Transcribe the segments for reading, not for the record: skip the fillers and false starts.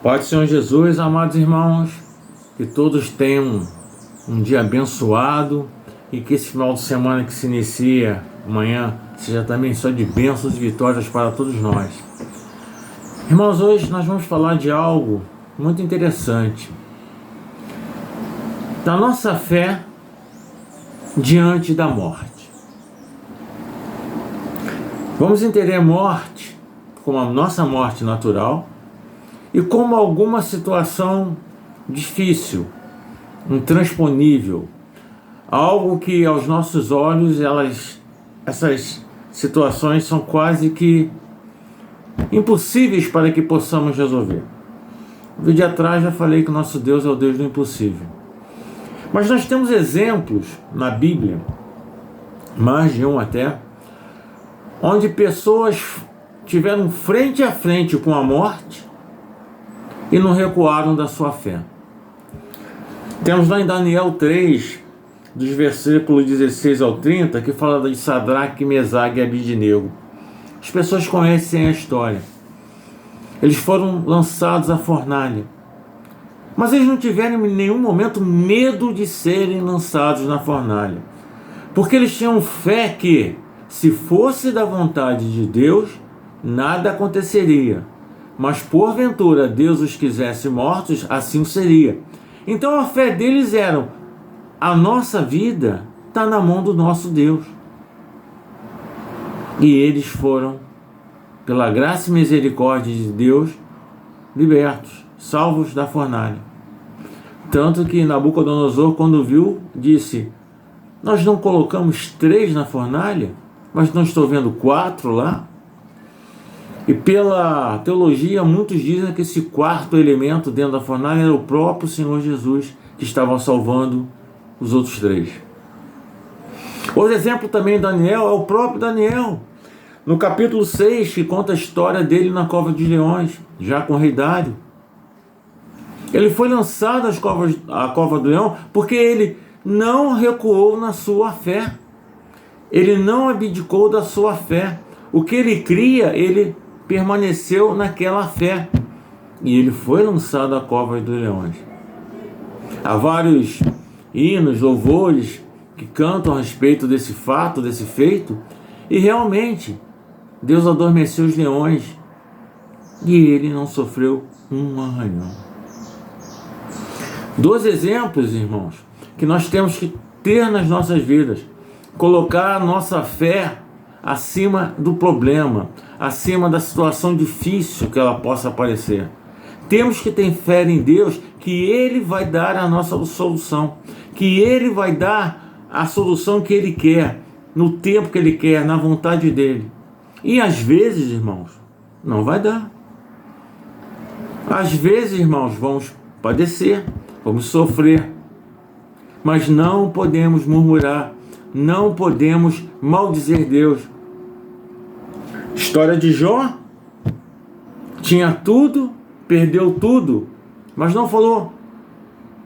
Pai do Senhor Jesus, amados irmãos, que todos tenham um dia abençoado e que esse final de semana que se inicia amanhã seja também só de bênçãos e vitórias para todos nós. Irmãos, hoje nós vamos falar de algo muito interessante, da nossa fé diante da morte. Vamos entender a morte como a nossa morte natural e como alguma situação difícil, intransponível, algo que aos nossos olhos essas situações são quase que impossíveis para que possamos resolver. No vídeo atrás já falei que o nosso Deus é o Deus do impossível. Mas nós temos exemplos na Bíblia, mais de um até, onde pessoas tiveram frente a frente com a morte e não recuaram da sua fé. Temos lá em Daniel 3, dos versículos 16 ao 30, que fala de Sadraque, Mesaque e Abidnego. As pessoas conhecem a história. Eles foram lançados à fornalha, mas eles não tiveram em nenhum momento medo de serem lançados na fornalha, porque eles tinham fé que, se fosse da vontade de Deus, nada aconteceria, mas porventura Deus os quisesse mortos, assim seria. Então a fé deles era: a nossa vida está na mão do nosso Deus. E eles foram, pela graça e misericórdia de Deus, libertos, salvos da fornalha. Tanto que Nabucodonosor, quando viu, disse: nós não colocamos 3 na fornalha, mas não estou vendo 4 lá? E pela teologia, muitos dizem que esse 4º elemento dentro da fornalha era o próprio Senhor Jesus, que estava salvando os outros 3. Outro exemplo também de Daniel é o próprio Daniel, no capítulo 6, que conta a história dele na cova de leões, já com o rei Dário. Ele foi lançado à cova do leão porque ele não recuou na sua fé. Ele não abdicou da sua fé. O que ele cria, ele permaneceu naquela fé. E ele foi lançado à cova dos leões. Há vários hinos, louvores que cantam a respeito desse fato, desse feito. E realmente, Deus adormeceu os leões e ele não sofreu um arranhão. 2 exemplos, irmãos, que nós temos que ter nas nossas vidas. Colocar a nossa fé acima do problema, acima da situação difícil que ela possa aparecer. Temos que ter fé em Deus, que Ele vai dar a nossa solução, que Ele vai dar a solução que Ele quer, no tempo que Ele quer, na vontade dEle. E às vezes, irmãos, não vai dar. Às vezes, irmãos, vamos padecer, vamos sofrer, mas não podemos murmurar, não podemos maldizer Deus. História de Jó: tinha tudo, perdeu tudo, mas não falou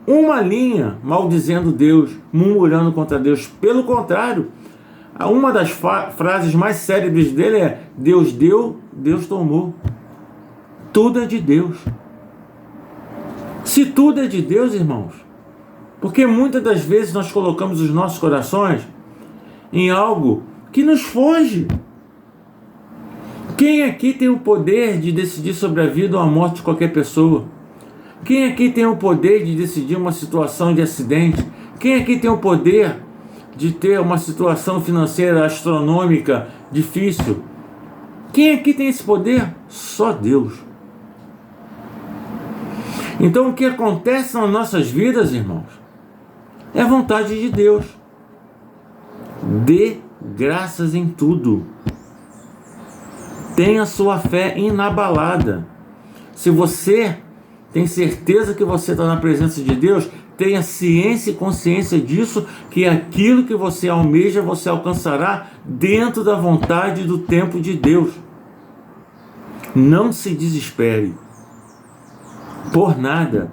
uma linha maldizendo Deus, murmurando contra Deus. Pelo contrário, uma das frases mais célebres dele é: Deus deu, Deus tomou. Tudo é de Deus. Se tudo é de Deus, irmãos, porque muitas das vezes nós colocamos os nossos corações em algo que nos foge. Quem aqui tem o poder de decidir sobre a vida ou a morte de qualquer pessoa? Quem aqui tem o poder de decidir uma situação de acidente? Quem aqui tem o poder de ter uma situação financeira astronômica difícil? Quem aqui tem esse poder? Só Deus. Então o que acontece nas nossas vidas, irmãos, é a vontade de Deus. Dê graças em tudo. Tenha sua fé inabalada. Se você tem certeza que você está na presença de Deus, tenha ciência e consciência disso, que aquilo que você almeja, você alcançará dentro da vontade e do tempo de Deus. Não se desespere por nada.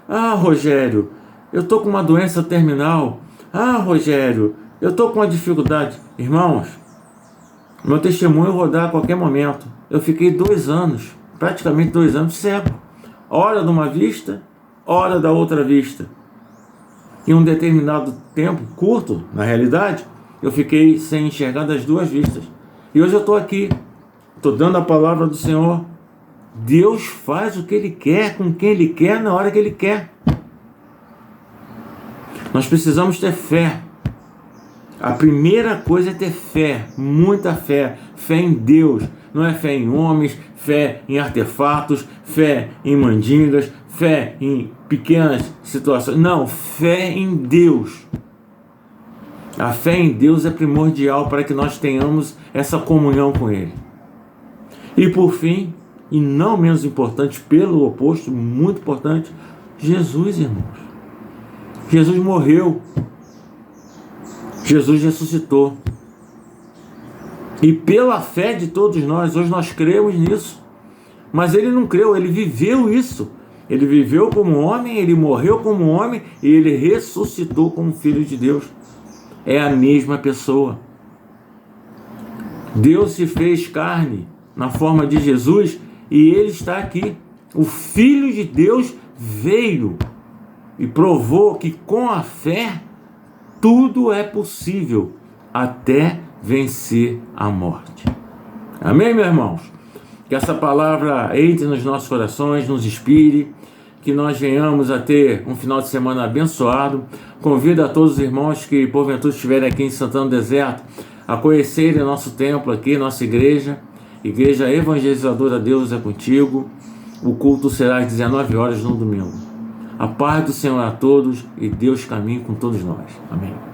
Ah, Rogério, eu estou com uma doença terminal. Ah, Rogério, eu estou com uma dificuldade. Irmãos, meu testemunho eu vou dar a qualquer momento. Eu fiquei 2 anos, praticamente 2 anos cego. ora de uma vista, ora da outra vista. Em um determinado tempo, curto, na realidade, eu fiquei sem enxergar das duas vistas. E hoje eu estou aqui, estou dando a palavra do Senhor. Deus faz o que Ele quer, com quem Ele quer, na hora que Ele quer. Nós precisamos ter fé. A primeira coisa é ter fé, muita fé. Fé em Deus, não é fé em homens, fé em artefatos, fé em mandingas, fé em pequenas situações. Não, fé em Deus. A fé em Deus é primordial para que nós tenhamos essa comunhão com Ele. E por fim, e não menos importante, pelo oposto, muito importante, Jesus, irmãos. Jesus morreu. Jesus ressuscitou. E pela fé de todos nós, hoje nós cremos nisso. Mas Ele não creu, Ele viveu isso. Ele viveu como homem, Ele morreu como homem e Ele ressuscitou como Filho de Deus. É a mesma pessoa. Deus se fez carne na forma de Jesus e Ele está aqui. O Filho de Deus veio e provou que com a fé tudo é possível até vencer a morte. Amém, meus irmãos? Que essa palavra entre nos nossos corações, nos inspire, que nós venhamos a ter um final de semana abençoado. Convido a todos os irmãos que porventura estiverem aqui em Santana do Deserto a conhecerem nosso templo aqui, nossa igreja, Igreja Evangelizadora Deus é Contigo. O culto será às 19 horas no domingo. A paz do Senhor a todos e Deus caminhe com todos nós. Amém.